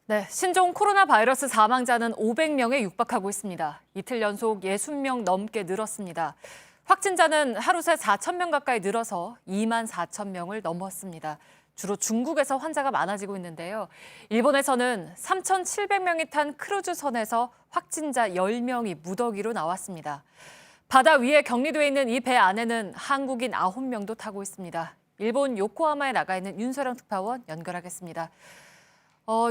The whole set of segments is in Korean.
네, 신종 코로나 바이러스 사망자는 500명에 육박하고 있습니다. 이틀 연속 60명 넘게 늘었습니다. 확진자는 하루 새 4천 명 가까이 늘어서 2만 4천 명을 넘었습니다. 주로 중국에서 환자가 많아지고 있는데요. 일본에서는 3,700명이 탄 크루즈선에서 확진자 10명이 무더기로 나왔습니다. 바다 위에 격리돼 있는 이 배 안에는 한국인 9명도 타고 있습니다. 일본 요코하마에 나가 있는 윤서령 특파원 연결하겠습니다.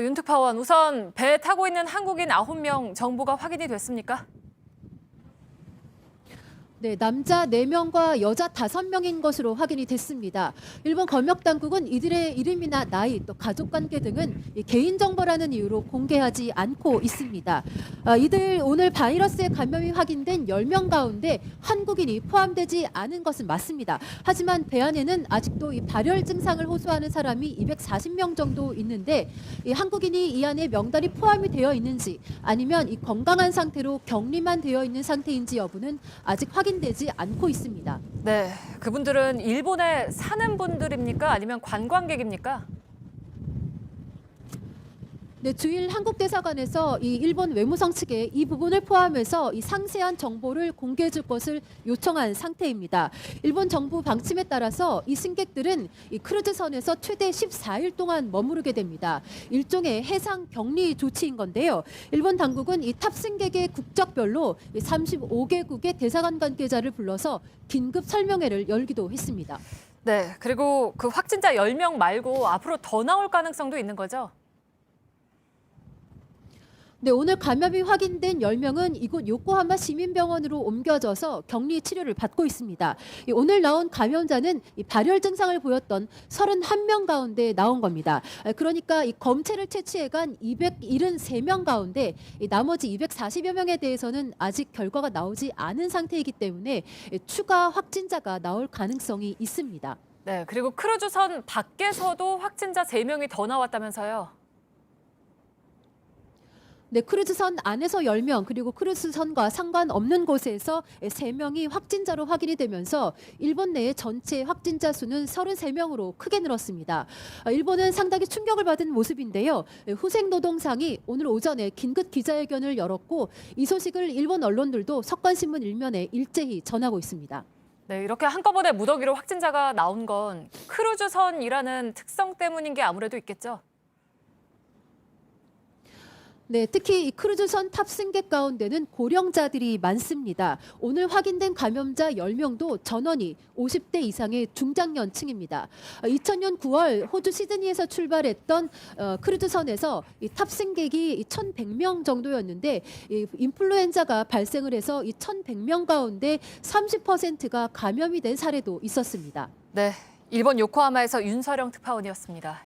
윤 특파원, 우선 배 타고 있는 한국인 9명 정보가 확인이 됐습니까? 네, 남자 4명과 여자 5명인 것으로 확인이 됐습니다. 일본 검역 당국은 이들의 이름이나 나이, 또 가족 관계 등은 개인정보라는 이유로 공개하지 않고 있습니다. 이들 오늘 바이러스에 감염이 확인된 10명 가운데 한국인이 포함되지 않은 것은 맞습니다. 하지만 배 안에는 아직도 이 발열 증상을 호소하는 사람이 240명 정도 있는데 이 한국인이 이 안에 명단이 포함이 되어 있는지 아니면 이 건강한 상태로 격리만 되어 있는 상태인지 여부는 아직 확인되지 않고 있습니다. 네, 그분들은 일본에 사는 분들입니까? 아니면 관광객입니까? 네, 주일 한국대사관에서 이 일본 외무성 측에 이 부분을 포함해서 이 상세한 정보를 공개해 줄 것을 요청한 상태입니다. 일본 정부 방침에 따라서 이 승객들은 이 크루즈선에서 최대 14일 동안 머무르게 됩니다. 일종의 해상 격리 조치인 건데요. 일본 당국은 이 탑승객의 국적별로 35개국의 대사관 관계자를 불러서 긴급 설명회를 열기도 했습니다. 네, 그리고 그 확진자 10명 말고 앞으로 더 나올 가능성도 있는 거죠? 네, 오늘 감염이 확인된 10명은 이곳 요코하마 시민병원으로 옮겨져서 격리 치료를 받고 있습니다. 오늘 나온 감염자는 발열 증상을 보였던 31명 가운데 나온 겁니다. 그러니까 이 검체를 채취해간 273명 가운데 나머지 240여 명에 대해서는 아직 결과가 나오지 않은 상태이기 때문에 추가 확진자가 나올 가능성이 있습니다. 네, 그리고 크루즈선 밖에서도 확진자 3명이 더 나왔다면서요? 네, 크루즈선 안에서 10명 그리고 크루즈선과 상관없는 곳에서 3명이 확진자로 확인이 되면서 일본 내의 전체 확진자 수는 33명으로 크게 늘었습니다. 일본은 상당히 충격을 받은 모습인데요. 후생노동상이 오늘 오전에 긴급 기자회견을 열었고 이 소식을 일본 언론들도 석관신문 일면에 일제히 전하고 있습니다. 네, 이렇게 한꺼번에 무더기로 확진자가 나온 건 크루즈선이라는 특성 때문인 게 아무래도 있겠죠? 네, 특히 이 크루즈선 탑승객 가운데는 고령자들이 많습니다. 오늘 확인된 감염자 10명도 전원이 50대 이상의 중장년층입니다. 2000년 9월 호주 시드니에서 출발했던 크루즈선에서 이 탑승객이 1,100명 정도였는데 이 인플루엔자가 발생을 해서 이 1,100명 가운데 30%가 감염이 된 사례도 있었습니다. 네, 일본 요코하마에서 윤서령 특파원이었습니다.